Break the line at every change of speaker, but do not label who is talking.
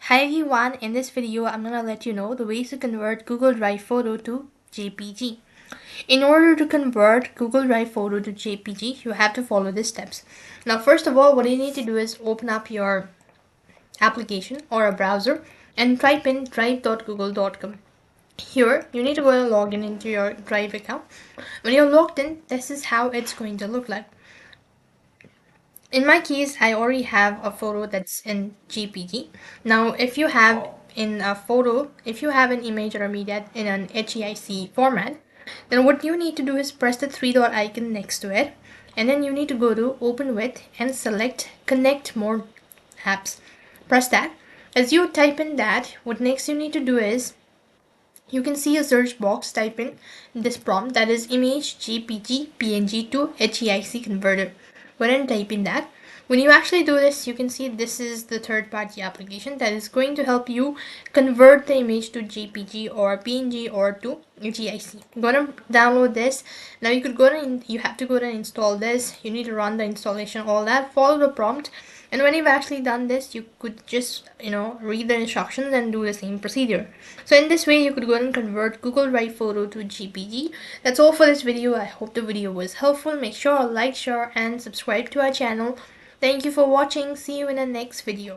Hi everyone, in this video I'm gonna let you know the ways to convert Google Drive photo to JPG. In order to convert Google Drive photo to JPG, you have to follow these steps. Now first of all, what you need to do is open up your application or a browser and type in drive.google.com. Here, you need to go and log in into your Drive account. When you're logged in, this is how it's going to look like. In my case, I already have a photo that's in JPG. Now, if you have if you have an image or a media in an HEIC format, then what you need to do is press the three dot icon next to it, and then you need to go to Open With and select Connect More Apps. Press that. As you type in that, what next you need to do is you can see a search box, type in this prompt, that is image JPG PNG to HEIC Converter. Go ahead and type in that. When you actually do this, you can see this is the third-party application that is going to help you convert the image to JPG or PNG or to HEIC. Go ahead and download this. Now you have to go and install this. You need to run the installation, all that. Follow the prompt. And when you've actually done this, you could just, read the instructions and do the same procedure. So in this way, you could go and convert Google Drive photo to JPG. That's all for this video. I hope the video was helpful. Make sure to like, share, and subscribe to our channel. Thank you for watching. See you in the next video.